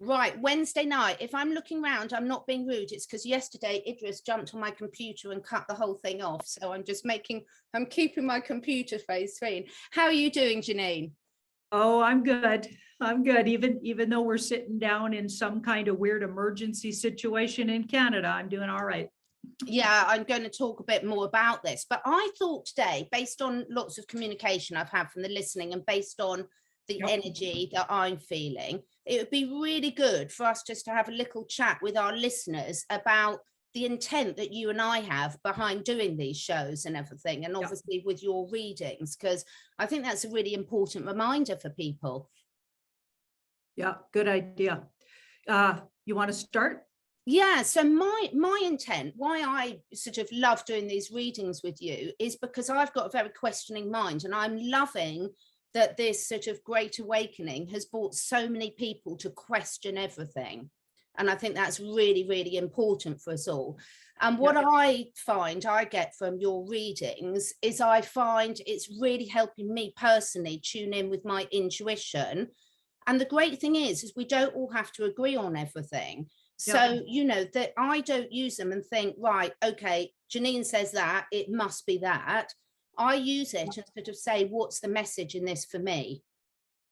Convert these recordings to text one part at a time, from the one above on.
Right, Wednesday night. If I'm looking around, I'm not being rude. It's because yesterday Idris jumped on my computer and cut the whole thing off. So I'm keeping my computer face screen. How are you doing, Janine? Oh, I'm good. I'm good. Even though we're sitting down in some kind of weird emergency situation in Canada, I'm doing all right. Yeah, I'm going to talk a bit more about this, but I thought today, based on lots of communication I've had from the listening and based on the Yep. energy that I'm feeling, it would be really good for us just to have a little chat with our listeners about the intent that you and I have behind doing these shows and everything, and obviously with your readings, because I think that's a really important reminder for people. Yeah, good idea. You want to start? Yeah, so my intent, why I sort of love doing these readings with you, is because I've got a very questioning mind, and I'm loving that this sort of great awakening has brought so many people to question everything. And I think that's really, really important for us all. And what I find I get from your readings is I find it's really helping me personally tune in with my intuition. And the great thing is we don't all have to agree on everything. So, you know, that I don't use them and think, right, okay, Janine says that, it must be that. I use it and sort of say, what's the message in this for me?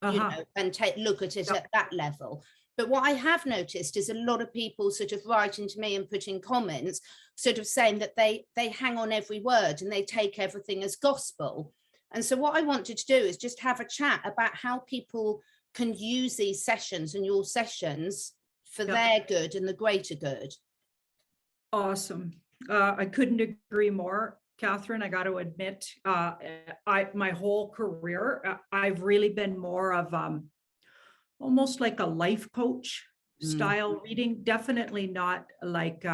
You know, and look at it at that level. But what I have noticed is a lot of people sort of writing to me and putting comments, sort of saying that they hang on every word and they take everything as gospel. And so what I wanted to do is just have a chat about how people can use these sessions and your sessions for their good and the greater good. Awesome. I couldn't agree more, Catherine. I got to admit, my whole career, I've really been more of almost like a life coach style reading. Definitely not like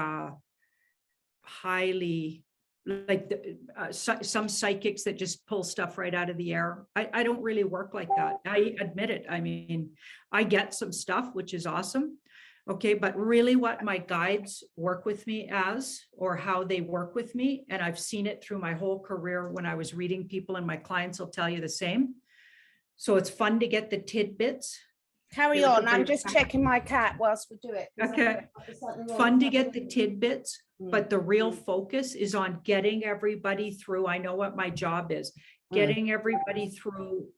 highly like some psychics that just pull stuff right out of the air. I don't really work like that. I admit it. I mean, I get some stuff, which is awesome. Okay, but really what my guides work with me as, or how they work with me, and I've seen it through my whole career when I was reading people, and my clients will tell you the same. So it's fun to get the tidbits. Carry on. I'm just checking my cat whilst we do it. Okay. Fun to get the tidbits, but the real focus is on getting everybody through. I know what my job is. Getting everybody through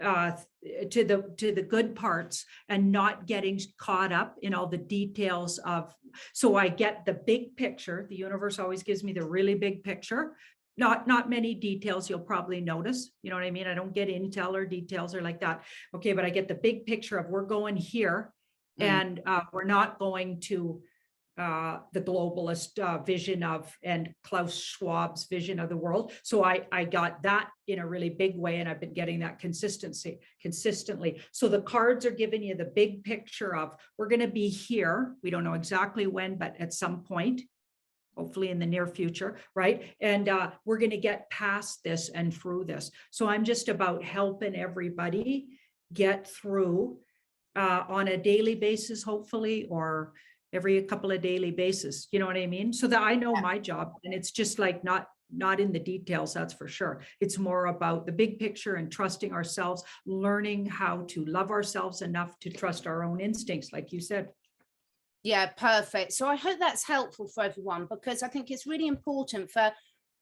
to the good parts and not getting caught up in all the details of, so I get the big picture. The universe always gives me the really big picture. Not many details you'll probably notice. You know what I mean? I don't get intel or details or like that. Okay, but I get the big picture of we're going here and we're not going to the globalist vision of, and Klaus Schwab's vision of the world. So I got that in a really big way, and I've been getting that consistently. So the cards are giving you the big picture of we're going to be here. We don't know exactly when, but at some point, hopefully in the near future, right? And we're going to get past this and through this. So I'm just about helping everybody get through on a daily basis, hopefully, or every couple of daily basis. You know what I mean? So that I know my job, and it's just like not in the details, that's for sure. It's more about the big picture and trusting ourselves, learning how to love ourselves enough to trust our own instincts, like you said. Yeah, perfect. So I hope that's helpful for everyone, because I think it's really important for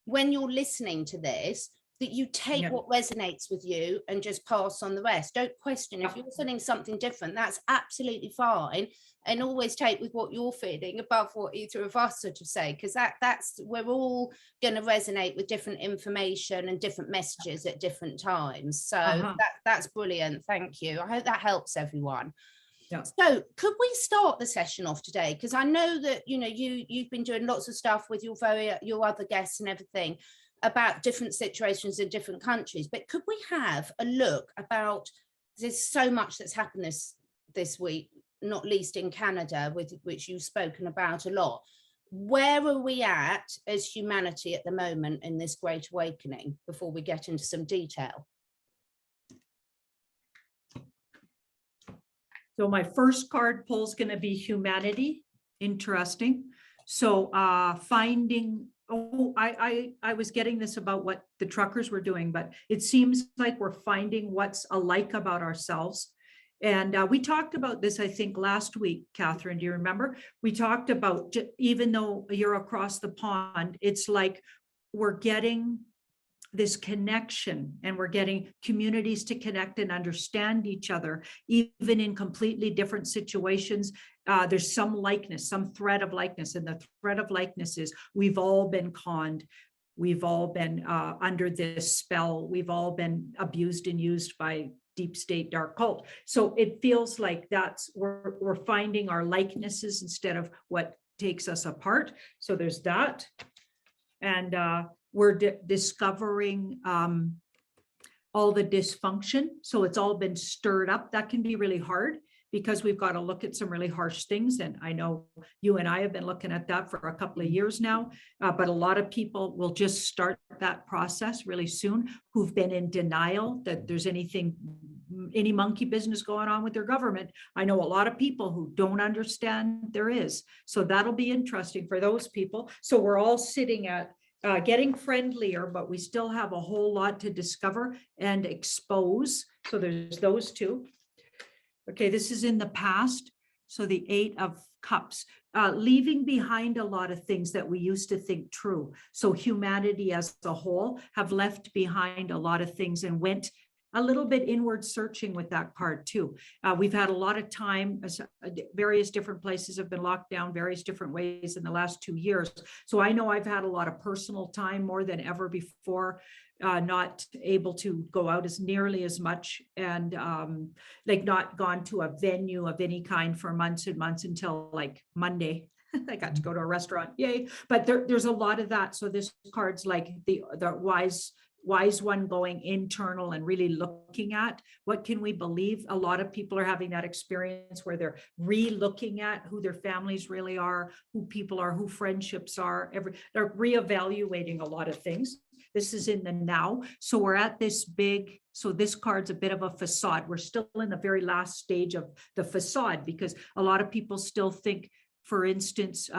when you're listening to this, that you take what resonates with you and just pass on the rest. Don't question. If you're feeling something different, that's absolutely fine. And always take with what you're feeling above what either of us sort of say, because that's we're all going to resonate with different information and different messages at different times. So that's brilliant. Thank you. I hope that helps everyone. So could we start the session off today? Because I know that, you know, you've been doing lots of stuff with your other guests and everything about different situations in different countries, but could we have a look about, there's so much that's happened this week, not least in Canada, with which you've spoken about a lot. Where are we at as humanity at the moment in this great awakening, before we get into some detail? So my first card pull is going to be humanity. Interesting. So finding, I was getting this about what the truckers were doing, but it seems like we're finding what's alike about ourselves And we talked about this, I think, last week, Catherine, do you remember? We talked about, even though you're across the pond, it's like we're getting this connection, and we're getting communities to connect and understand each other, even in completely different situations. There's some likeness, some thread of likeness, and the thread of likeness is we've all been conned. We've all been under this spell. We've all been abused and used by deep state dark cult. So it feels like we're finding our likenesses instead of what takes us apart. So there's that. And we're discovering all the dysfunction. So it's all been stirred up. That can be really hard because we've got to look at some really harsh things. And I know you and I have been looking at that for a couple of years now, but a lot of people will just start that process really soon who've been in denial that there's any monkey business going on with their government. I know a lot of people who don't understand there is. So that'll be interesting for those people. So we're all sitting at getting friendlier, but we still have a whole lot to discover and expose. So there's those two. Okay, this is in the past. So the 8 of Cups, leaving behind a lot of things that we used to think true. So humanity as a whole have left behind a lot of things and went a little bit inward searching with that card too. We've had a lot of time, various different places have been locked down various different ways in the last 2 years. So I know I've had a lot of personal time more than ever before, not able to go out as nearly as much, and like not gone to a venue of any kind for months and months until like Monday. I got to go to a restaurant, yay. But there's a lot of that. So this card's like the wise one going internal and really looking at what can we believe. A lot of people are having that experience where they're re-looking at who their families really are, who people are, who friendships are. They're reevaluating a lot of things. This is in the now. So we're at this big, so this card's a bit of a facade. We're still in the very last stage of the facade because a lot of people still think, for instance,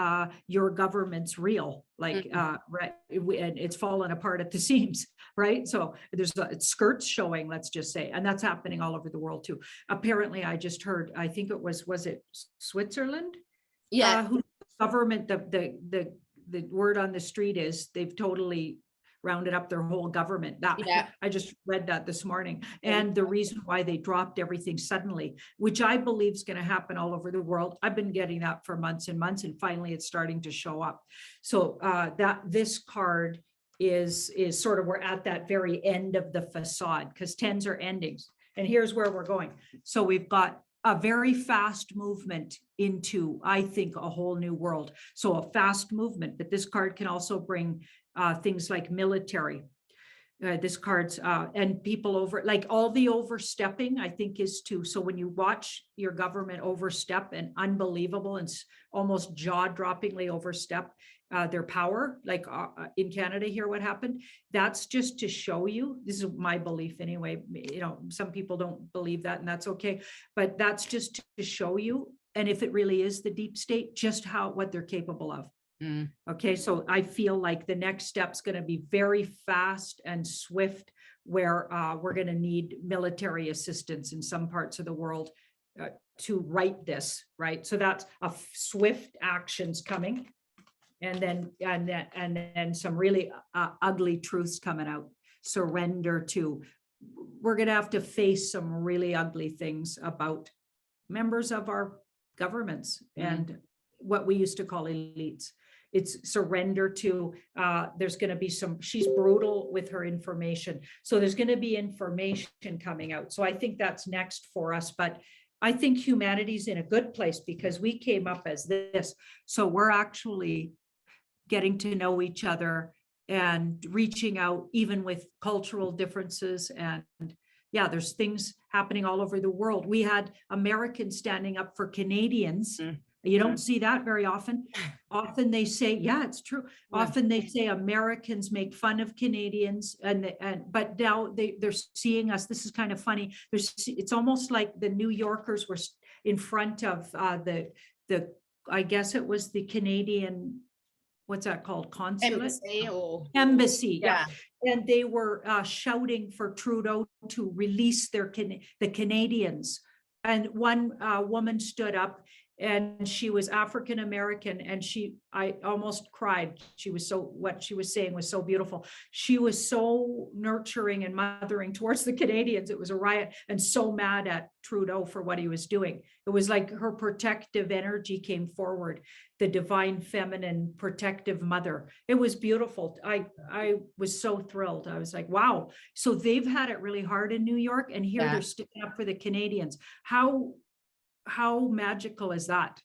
your government's real, like, right, and it's fallen apart at the seams, right? So there's skirts showing, let's just say, and that's happening all over the world too. Apparently, I just heard, I think it was it Switzerland? Yeah. Who government, the word on the street is they've totally rounded up their whole government. I just read that this morning. And the reason why they dropped everything suddenly, which I believe is going to happen all over the world. I've been getting that for months and months, and finally it's starting to show up. So that this card is sort of, we're at that very end of the facade because 10s are endings. And here's where we're going. So we've got a very fast movement into, I think, a whole new world. So a fast movement, but this card can also bring things like military. This card's and people over, like all the overstepping, I think is too. So when you watch your government overstep and unbelievable and almost jaw-droppingly overstep their power, like in Canada here, what happened, that's just to show you, this is my belief anyway, you know, some people don't believe that and that's okay, but that's just to show you, and if it really is the deep state, just what they're capable of. Okay, so I feel like the next step's going to be very fast and swift, where we're going to need military assistance in some parts of the world to right this, right? So that's a swift actions coming, and then some really ugly truths coming out. Surrender to. We're going to have to face some really ugly things about members of our governments and what we used to call elites. It's surrender to, there's going to be she's brutal with her information. So there's going to be information coming out. So I think that's next for us. But I think humanity's in a good place because we came up as this. So we're actually getting to know each other and reaching out, even with cultural differences. And yeah, there's things happening all over the world. We had Americans standing up for Canadians. You don't see that very often. Often they say, yeah, it's true. Often they say Americans make fun of Canadians, but now they're seeing us. This is kind of funny. It's almost like the New Yorkers were in front of the I guess it was the Canadian, what's that called? Consulate? Embassy. Yeah. And they were shouting for Trudeau to release the Canadians and one woman stood up, and she was African American, and I almost cried. She was so, what she was saying was so beautiful. She was so nurturing and mothering towards the Canadians. It was a riot, and so mad at Trudeau for what he was doing. It was like her protective energy came forward, the divine feminine protective mother. It was beautiful. I was so thrilled. I was like, wow. So they've had it really hard in New York, and here they're sticking up for the Canadians. How magical is that?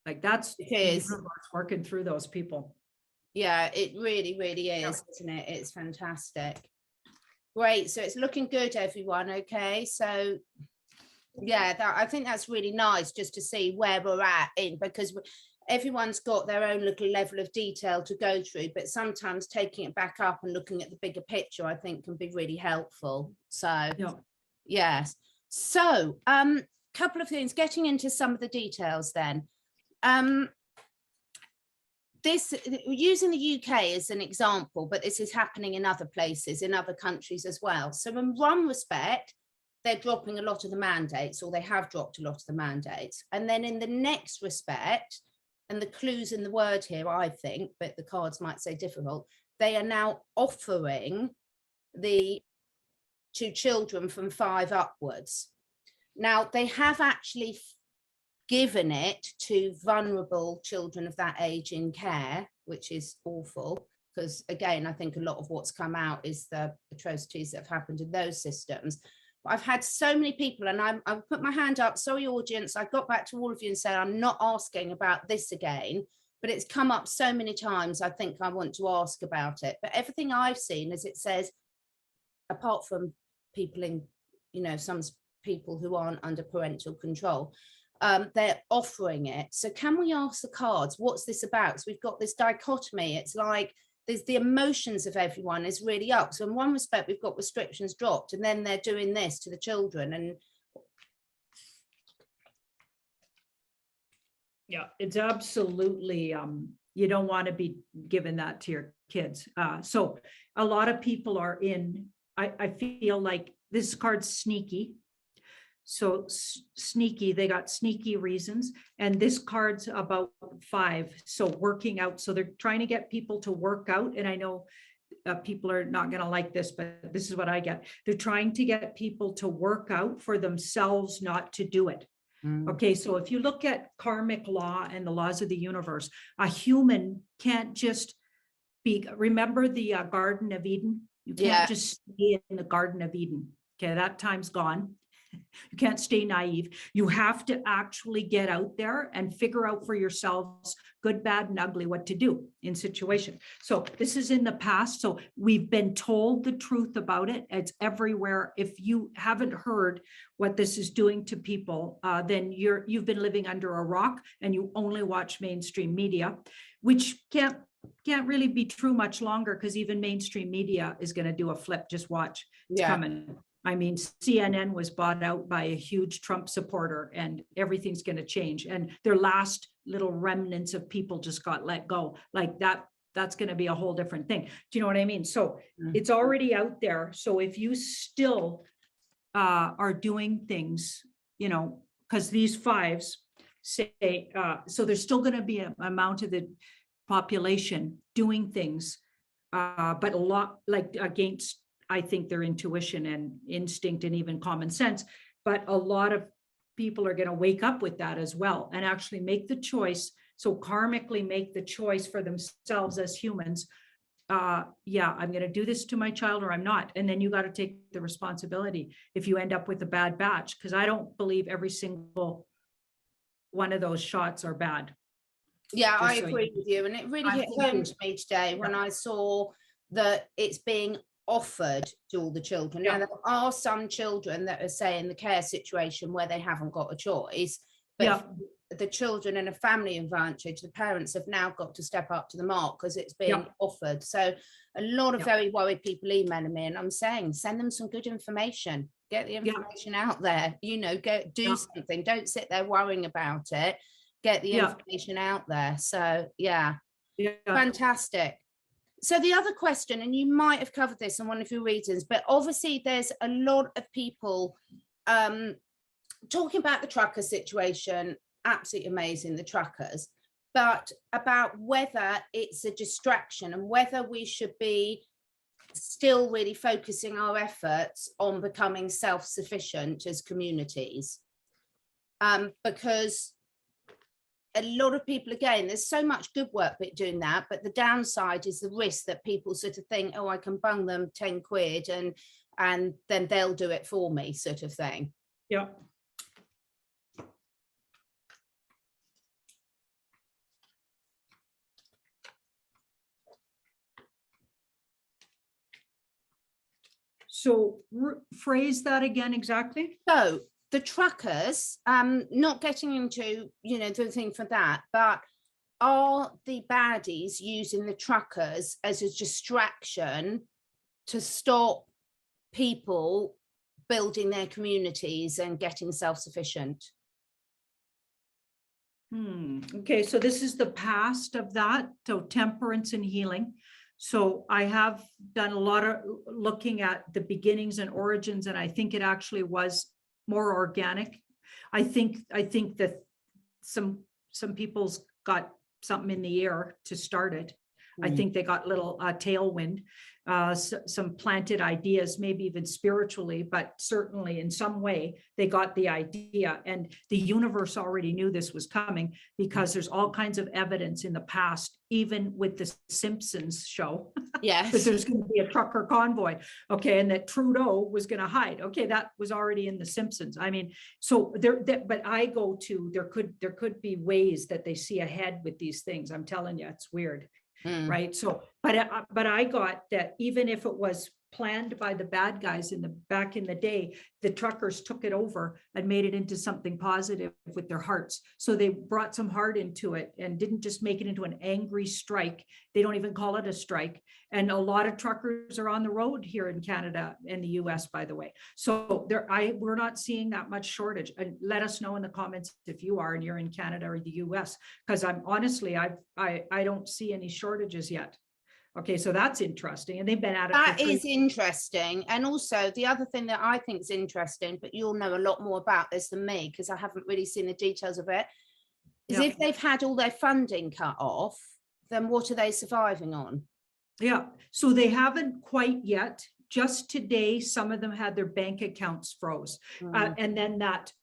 Like, that's the universe working through those people. Yeah, it really, really is, isn't it? It's fantastic. Great. So it's looking good, everyone. Okay. So yeah, I think that's really nice just to see where we're at in, because everyone's got their own little level of detail to go through, but sometimes taking it back up and looking at the bigger picture, I think, can be really helpful. So yes. So couple of things, getting into some of the details then. This, using the UK as an example, but this is happening in other places, in other countries as well. So in one respect, they're dropping a lot of the mandates, or they have dropped a lot of the mandates. And then in the next respect, and the clues in the word here, I think, but the cards might say difficult, they are now offering to children from 5 upwards. Now, they have actually given it to vulnerable children of that age in care, which is awful, because again, I think a lot of what's come out is the atrocities that have happened in those systems. But I've had so many people, and I put my hand up, sorry audience, I got back to all of you and said, I'm not asking about this again, but it's come up so many times, I think I want to ask about it. But everything I've seen is, it says, apart from people in, you know, some people who aren't under parental control, they're offering it. So can we ask the cards, what's this about? So we've got this dichotomy. It's like there's the emotions of everyone is really up. So in one respect, we've got restrictions dropped, and then they're doing this to the children. And yeah, it's absolutely, you don't want to be giving that to your kids. So a lot of people are in, I feel like this card's sneaky. So sneaky, they got sneaky reasons. And this card's about 5. So working out. So they're trying to get people to work out. And I know people are not going to like this, but this is what I get. They're trying to get people to work out for themselves, not to do it. Okay, so if you look at karmic law and the laws of the universe, a human can't just be, remember the Garden of Eden? You can't just stay in the Garden of Eden. Okay, that time's gone. You can't stay naive. You have to actually get out there and figure out for yourselves, good, bad, and ugly, what to do in situation. So this is in the past. So we've been told the truth about it. It's everywhere. If you haven't heard what this is doing to people, then you've been living under a rock, and you only watch mainstream media, which can't really be true much longer, because even mainstream media is going to do a flip. Just watch. It's coming. I mean, CNN was bought out by a huge Trump supporter, and everything's going to change. And their last little remnants of people just got let go. Like that's going to be a whole different thing. Do you know what I mean? So it's already out there. So if you still are doing things, you know, because these 5s say, so there's still going to be an amount of the population doing things, but a lot like against, I think, their intuition and instinct and even common sense. But a lot of people are going to wake up with that as well, and actually make the choice. So karmically make the choice for themselves as humans. Yeah, I'm going to do this to my child, or I'm not. And then you got to take the responsibility if you end up with a bad batch, because I don't believe every single one of those shots are bad. Yeah, I agree with you. And it really hit home to me today when I saw that it's being offered to all the children. Now, there are some children that are, say, in the care situation where they haven't got a choice, but the children in a family advantage, the parents have now got to step up to the mark because it's being offered. So a lot of very worried people emailing me, and I'm saying, send them some good information, get the information out there, you know, do something, don't sit there worrying about it, get the information out there. So fantastic. So the other question, and you might have covered this in one of your readings, but obviously there's a lot of people talking about the trucker situation, absolutely amazing, the truckers, but about whether it's a distraction and whether we should be still really focusing our efforts on becoming self-sufficient as communities. Because a lot of people, again, there's so much good work doing that, but the downside is the risk that people sort of think, oh, I can bung them 10 quid and then they'll do it for me, sort of thing. Yeah. So phrase that again exactly. So the truckers, not getting into, you know, the thing for that, but are the baddies using the truckers as a distraction to stop people building their communities and getting self-sufficient? Okay, so this is the past of that, so temperance and healing. So I have done a lot of looking at the beginnings and origins, and I think it actually was more organic. I think that some people's got something in the air to start it. I think they got little tailwind, some planted ideas, maybe even spiritually, but certainly in some way they got the idea. And the universe already knew this was coming because there's all kinds of evidence in the past, even with the Simpsons show, yes, that there's going to be a trucker convoy. Okay. And that Trudeau was going to hide. Okay. That was already in the Simpsons. I mean, so but I go to, there could be ways that they see ahead with these things. I'm telling you, it's weird. Right. So, but I got that even if it was planned by the bad guys back in the day, the truckers took it over and made it into something positive with their hearts. So they brought some heart into it and didn't just make it into an angry strike. They don't even call it a strike. And a lot of truckers are on the road here in Canada and the US, by the way. So we're not seeing that much shortage. And let us know in the comments if you are and you're in Canada or the US, because I'm honestly, I don't see any shortages yet. Okay, so that's interesting. And they've been at it. That is interesting. And also the other thing that I think is interesting, but you'll know a lot more about this than me because I haven't really seen the details of it, is if they've had all their funding cut off, then what are they surviving on? Yeah, so they haven't quite yet. Just today, some of them had their bank accounts froze. And then that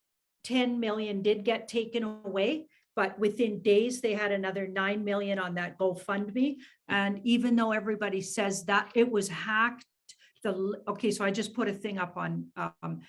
10 million did get taken away. But within days, they had another 9 million on that GoFundMe. And even though everybody says that it was hacked, okay, so I just put a thing up on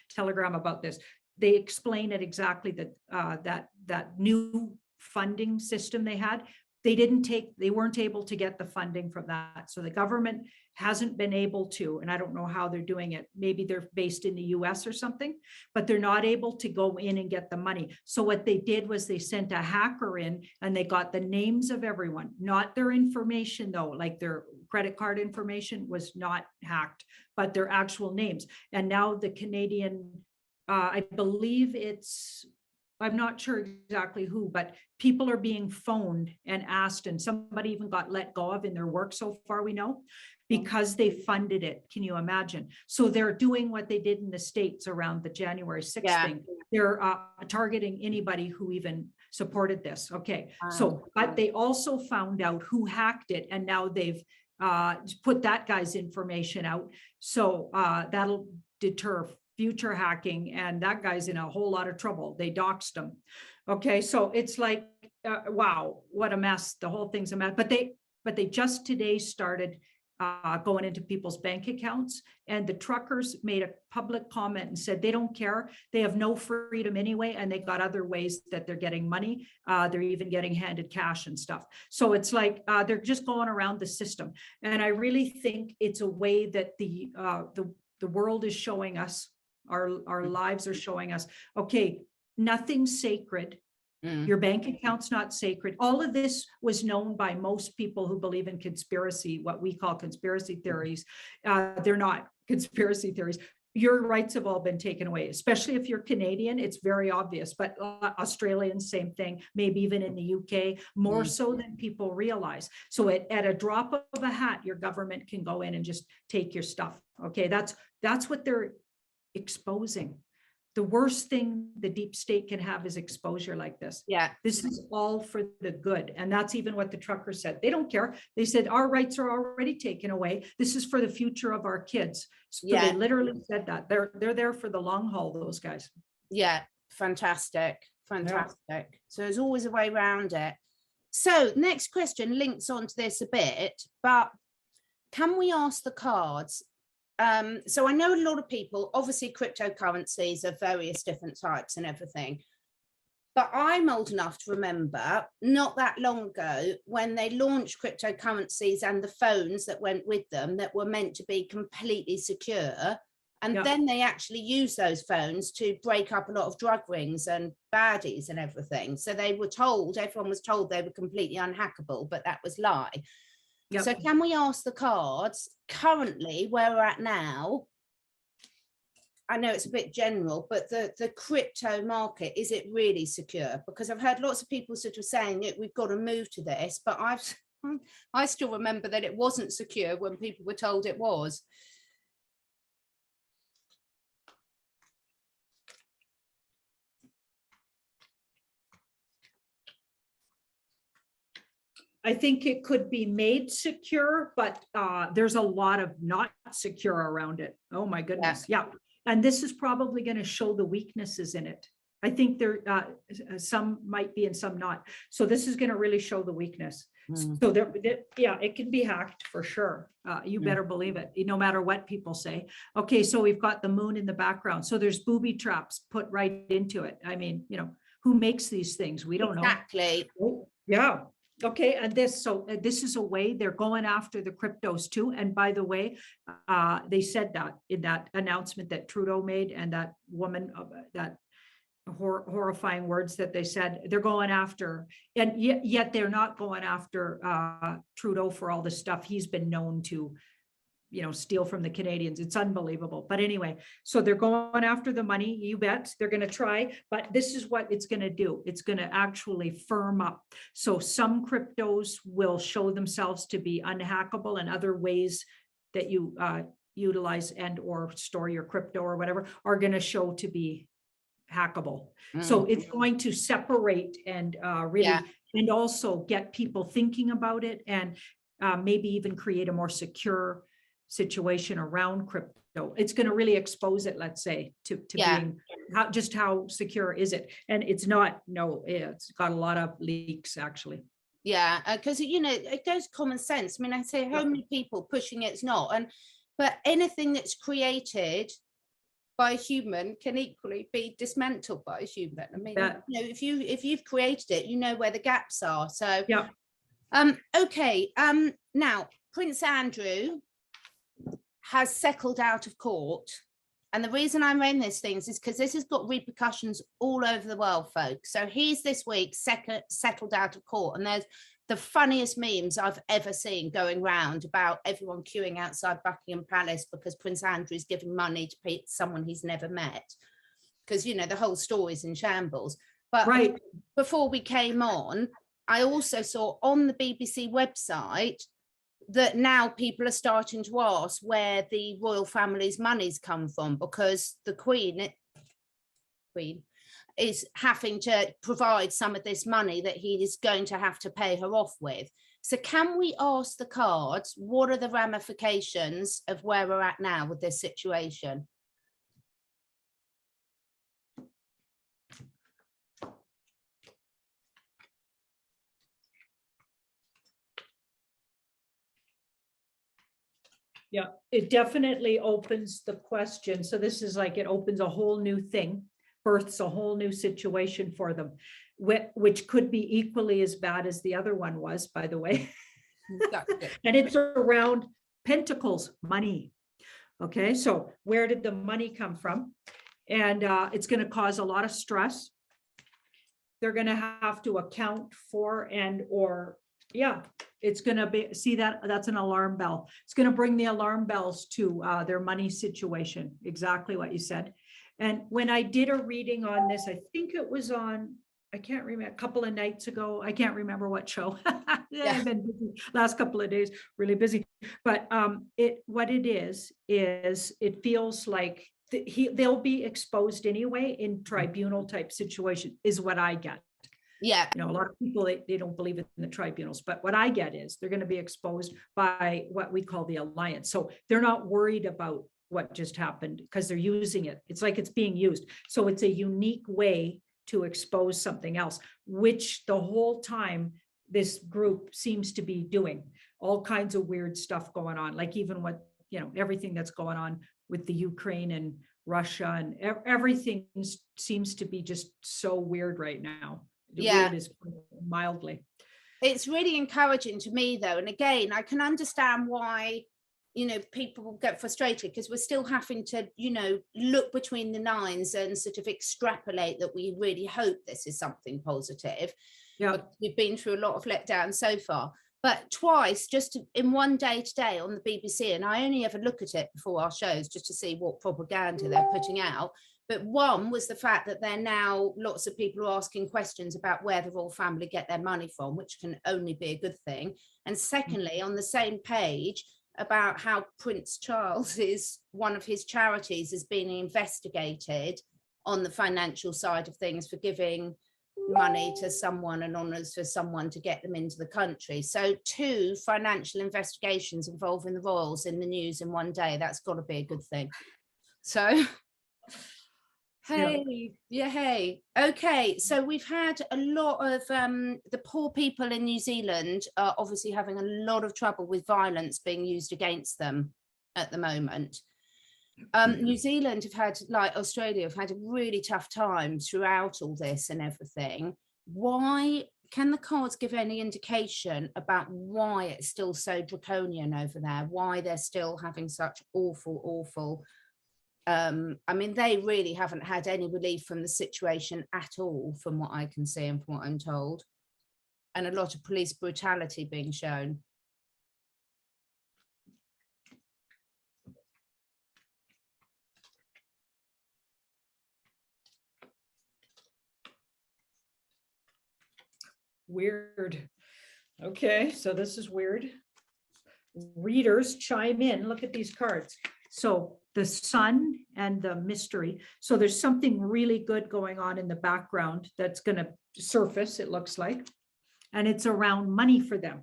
Telegram about this. They explain it exactly that new funding system they had. They weren't able to get the funding from that. So the government hasn't been able to, and I don't know how they're doing it. Maybe they're based in the US or something, but they're not able to go in and get the money. So what they did was they sent a hacker in and they got the names of everyone, not their information though, like their credit card information was not hacked, but their actual names. And now the Canadian, I believe I'm not sure exactly who, but people are being phoned and asked, and somebody even got let go of in their work so far, we know, because they funded it. Can you imagine? So they're doing what they did in the States around the January 6th thing. They're targeting anybody who even supported this. Okay. So, but they also found out who hacked it, and now they've put that guy's information out. So that'll deter future hacking, and that guy's in a whole lot of trouble. They doxed him. Okay, so it's like, wow, what a mess. The whole thing's a mess. But they just today started going into people's bank accounts, and the truckers made a public comment and said they don't care. They have no freedom anyway, and they got other ways that they're getting money. They're even getting handed cash and stuff. So it's like they're just going around the system. And I really think it's a way that the world is showing us. Our lives are showing us, okay, nothing's sacred. Your bank account's not sacred. All of this was known by most people who believe in conspiracy, what we call conspiracy theories. They're not conspiracy theories. Your rights have all been taken away, especially if you're Canadian. It's very obvious, but Australians, same thing, maybe even in the UK, more so than people realize. So at a drop of a hat, your government can go in and just take your stuff. Okay, that's what they're exposing. the worst thing the deep state can have is exposure like this. Yeah. This is all for the good. And that's even what the truckers said. They don't care. They said, our rights are already taken away. This is for the future of our kids. So they literally said that. They're there for the long haul, those guys. Yeah. Fantastic. Fantastic. Yeah. So there's always a way around it. So next question links onto this a bit, but can we ask the cards? So I know a lot of people, obviously cryptocurrencies of various different types and everything, but I'm old enough to remember not that long ago when they launched cryptocurrencies and the phones that went with them that were meant to be completely secure. And then they actually used those phones to break up a lot of drug rings and baddies and everything. So they were told, everyone was told they were completely unhackable, but that was lie. Yep. So can we ask the cards currently where we're at now? I know it's a bit general, but the crypto market, is it really secure? Because I've heard lots of people sort of saying that we've got to move to this, but I still remember that it wasn't secure when people were told it was. I think it could be made secure, but there's a lot of not secure around it. Oh my goodness. Yeah. And this is probably going to show the weaknesses in it. I think there some might be and some not. So this is going to really show the weakness. So yeah, it can be hacked for sure. You better believe it, no matter what people say. Okay, so we've got the moon in the background. So there's booby traps put right into it. I mean, who makes these things? We don't know. Exactly. Yeah. Okay, and this is a way they're going after the cryptos too. And by the way, they said that in that announcement that Trudeau made, and that woman, that horrifying words that they said, they're going after, and yet they're not going after Trudeau for all the stuff he's been known to, steal from the Canadians. It's unbelievable. But anyway, so they're going after the money, you bet. They're going to try, but this is what it's going to do. It's going to actually firm up. So some cryptos will show themselves to be unhackable, and other ways that you utilize and or store your crypto or whatever are going to show to be hackable. So it's going to separate and really, and also get people thinking about it, and maybe even create a more secure situation around crypto. It's going to really expose it, let's say, to being how secure is it? And it's not, it's got a lot of leaks actually. Yeah, because it goes common sense. I mean, I say how many people pushing it's not, but anything that's created by a human can equally be dismantled by a human. I mean, if you've created it, you know where the gaps are. So okay. Now Prince Andrew has settled out of court, and the reason I'm reading these things is because this has got repercussions all over the world, folks. So he's this week settled out of court, and there's the funniest memes I've ever seen going round about everyone queuing outside Buckingham Palace because Prince Andrew is giving money to someone he's never met, because the whole story's in shambles. But before we came on, I also saw on the BBC website that now people are starting to ask where the royal family's money's come from, because the Queen is having to provide some of this money that he is going to have to pay her off with. So can we ask the cards, what are the ramifications of where we're at now with this situation? Yeah, it definitely opens the question. So this is like, it opens a whole new thing, births a whole new situation for them, which could be equally as bad as the other one was, by the way. And it's around Pentacles, money. Okay, so where did the money come from? And it's going to cause a lot of stress. They're going to have to account for it's going to be, that's an alarm bell. It's going to bring the alarm bells to their money situation. Exactly what you said. And when I did a reading on this, I think it was on, I can't remember, a couple of nights ago. I can't remember what show. I've been busy last couple of days, really busy. But what it is it feels like they'll be exposed anyway in tribunal type situation, is what I get. Yeah. You know, a lot of people, they don't believe in the tribunals, but what I get is they're going to be exposed by what we call the alliance. So they're not worried about what just happened because they're using it. It's like it's being used. So it's a unique way to expose something else, which the whole time this group seems to be doing all kinds of weird stuff going on, like even what, you know, everything that's going on with the Ukraine and Russia and everything seems to be just so weird right now. Yeah. Weird is mildly. It's really encouraging to me though. And again, I can understand why, you know, people will get frustrated because we're still having to, you know, look between the lines and sort of extrapolate that we really hope this is something positive. Yeah. We've been through a lot of letdown so far. But twice, just in one day today on the BBC, and I only ever look at it before our shows just to see what propaganda they're putting out. But one was the fact that they're now, lots of people are asking questions about where the royal family get their money from, which can only be a good thing. And secondly, on the same page, about how Prince Charles is, one of his charities is being investigated on the financial side of things for giving money to someone and honours for someone to get them into the country. So 2 financial investigations involving the royals in the news in one day. That's got to be a good thing. So hey, yeah, hey. Okay, so we've had a lot of the poor people in New Zealand are obviously having a lot of trouble with violence being used against them at the moment. New Zealand have had, like Australia, have had a really tough time throughout all this and everything. Why, can the cards give any indication about why it's still so draconian over there? Why they're still having such awful I mean, they really haven't had any relief from the situation at all, from what I can see and from what I'm told. And a lot of police brutality being shown. Weird. Okay, so this is weird. Readers chime in. Look at these cards. So the sun and the mystery. So there's something really good going on in the background that's going to surface, it looks like. And it's around money for them.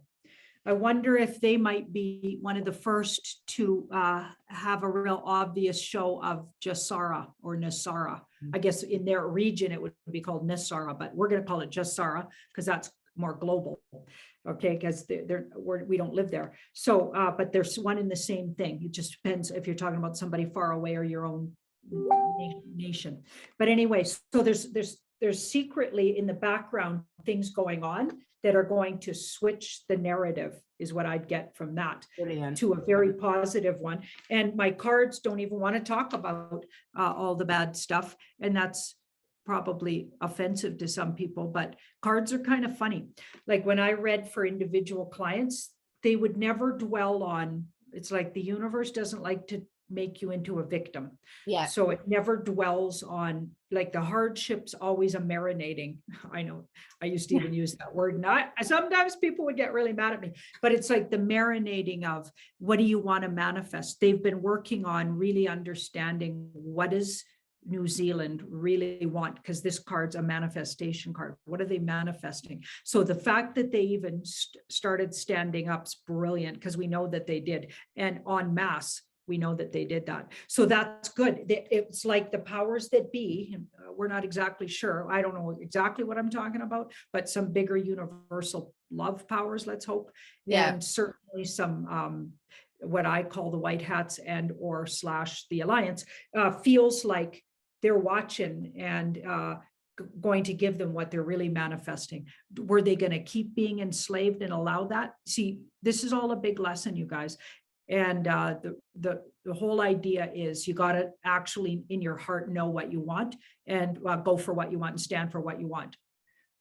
I wonder if they might be one of the first to have a real obvious show of Jasara or Nasara. I guess in their region, it would be called Nasara, but we're going to call it Jasara because that's more global. Okay, because we don't live there. So, but there's one in the same thing. It just depends if you're talking about somebody far away or your own nation. But anyway, so there's secretly in the background things going on that are going to switch the narrative, is what I'd get from that. Brilliant. To a very positive one. And my cards don't even want to talk about all the bad stuff. And that's probably offensive to some people, but cards are kind of funny. Like when I read for individual clients, they would never dwell on, it's like the universe doesn't like to make you into a victim. Yeah. So it never dwells on, like the hardships always a marinating. I know I used to even use that word. Not sometimes people would get really mad at me, but it's like the marinating of what do you want to manifest? They've been working on really understanding what is New Zealand really want, because this card's a manifestation card. What are they manifesting? So the fact that they even started standing up is brilliant, because we know that they did, and en masse we know that they did that. So that's good. It's like the powers that be, we're not exactly sure. I don't know exactly what I'm talking about, but some bigger universal love powers, let's hope. Yeah. And certainly some what I call the white hats and or / the alliance feels like they're watching and going to give them what they're really manifesting. Were they going to keep being enslaved and allow that? See, this is all a big lesson, you guys. And the whole idea is you got to actually in your heart know what you want and go for what you want and stand for what you want.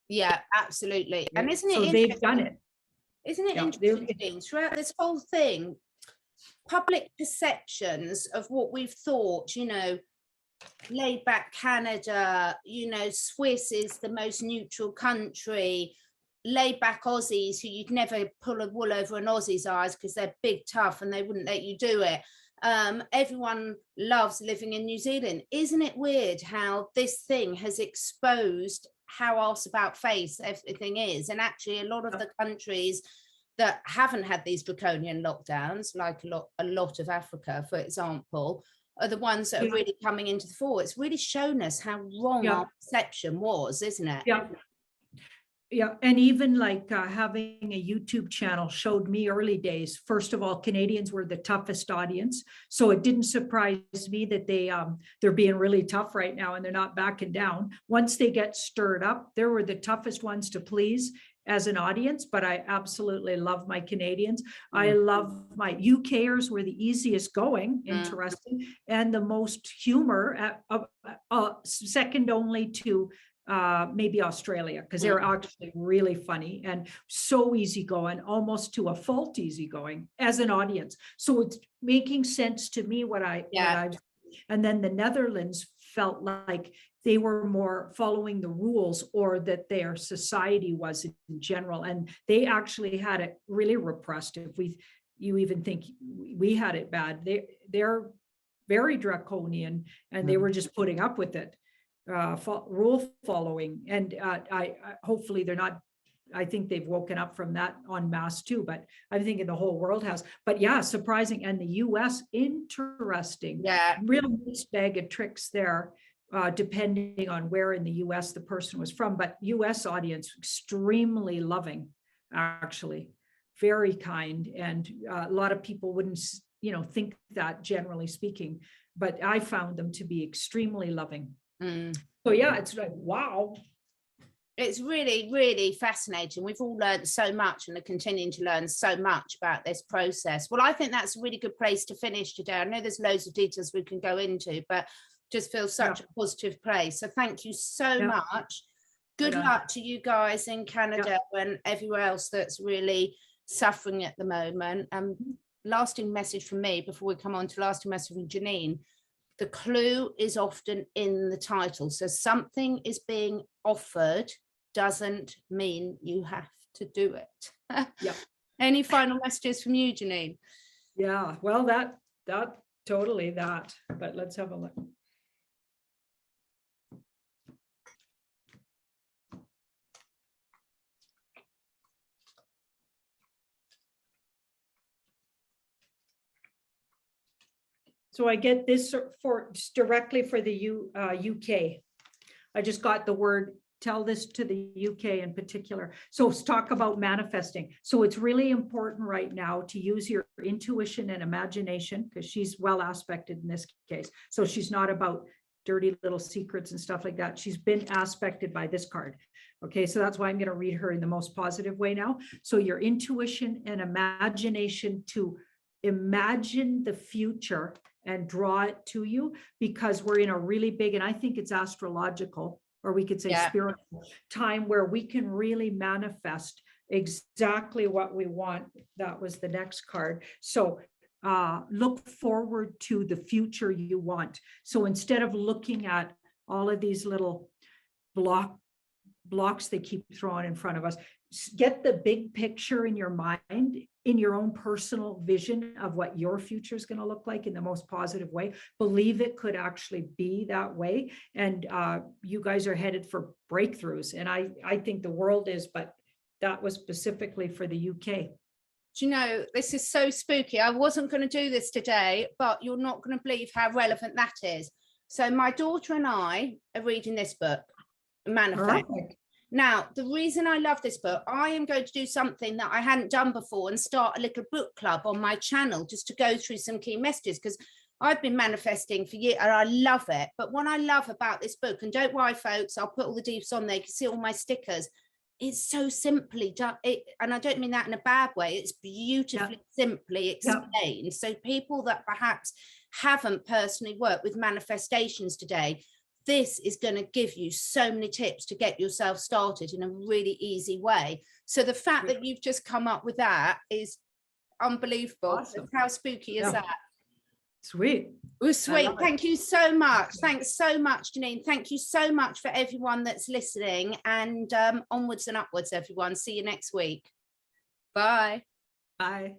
Yeah, absolutely. And isn't it so they've done it. Isn't it interesting throughout this whole thing, public perceptions of what we've thought, you know, laid back Canada, you know, Swiss is the most neutral country, laid back Aussies who you'd never pull a wool over an Aussie's eyes because they're big, tough, and they wouldn't let you do it. Everyone loves living in New Zealand. Isn't it weird how this thing has exposed how arse about face everything is? And actually a lot of the countries that haven't had these draconian lockdowns, like a lot of Africa, for example, are the ones that are really coming into the fore. It's really shown us how wrong our perception was, isn't it? Yeah, and even like having a YouTube channel showed me early days. First of all, Canadians were the toughest audience, so it didn't surprise me that they're being really tough right now and they're not backing down. Once they get stirred up, they were the toughest ones to please as an audience. But I absolutely love my Canadians. I love my UKers were the easiest going, interesting, and the most humor, second only to maybe Australia, because they're actually really funny and so easygoing, almost to a fault easygoing as an audience. So it's making sense to me what I've, and then the Netherlands felt like they were more following the rules, or that their society was in general, and they actually had it really repressed. If you even think we had it bad, they're very draconian, and they were just putting up with it. Rule following, and I hopefully they're not. I think they've woken up from that en masse too, but I'm thinking the whole world has. But yeah, surprising. And the US, interesting, real mixed bag of tricks there, depending on where in the US the person was from. But US audience extremely loving, actually, very kind, and a lot of people wouldn't think that, generally speaking, but I found them to be extremely loving. So yeah, it's like, wow. It's really, really fascinating. We've all learned so much and are continuing to learn so much about this process. Well, I think that's a really good place to finish today. I know there's loads of details we can go into, but just feels such a positive place. So thank you so much. Good luck to you guys in Canada and everywhere else that's really suffering at the moment. Lasting message from me before we come on to lasting message from Janine. The clue is often in the title. So something is being offered doesn't mean you have to do it. Any final messages from you, Janine? Yeah, well, that totally that, but let's have a look. So I get this directly for the UK. I just got the word, tell this to the UK in particular. So let's talk about manifesting. So it's really important right now to use your intuition and imagination, because she's well aspected in this case. So she's not about dirty little secrets and stuff like that. She's been aspected by this card. Okay, so that's why I'm going to read her in the most positive way now. So your intuition and imagination to imagine the future and draw it to you, because we're in a really big, and I think it's astrological, or we could say spiritual time, where we can really manifest exactly what we want. That was the next card. So look forward to the future you want. So instead of looking at all of these little blocks they keep throwing in front of us, get the big picture in your mind, in your own personal vision of what your future is going to look like in the most positive way. Believe it could actually be that way. And you guys are headed for breakthroughs. And I think the world is, but that was specifically for the UK. Do you know, this is so spooky. I wasn't going to do this today, but you're not going to believe how relevant that is. So my daughter and I are reading this book, Manifest. Now, the reason I love this book, I am going to do something that I hadn't done before and start a little book club on my channel just to go through some key messages, because I've been manifesting for years and I love it. But what I love about this book, and don't worry, folks, I'll put all the deets on there. You can see all my stickers. It's so simply done. And I don't mean that in a bad way. It's beautifully, simply explained. So people that perhaps haven't personally worked with manifestations today, this is going to give you so many tips to get yourself started in a really easy way. So the fact that you've just come up with that is unbelievable. Awesome. How spooky is that? Sweet. It was sweet. Thank you so much. Thanks so much, Janine. Thank you so much for everyone that's listening, and onwards and upwards, everyone. See you next week. Bye. Bye.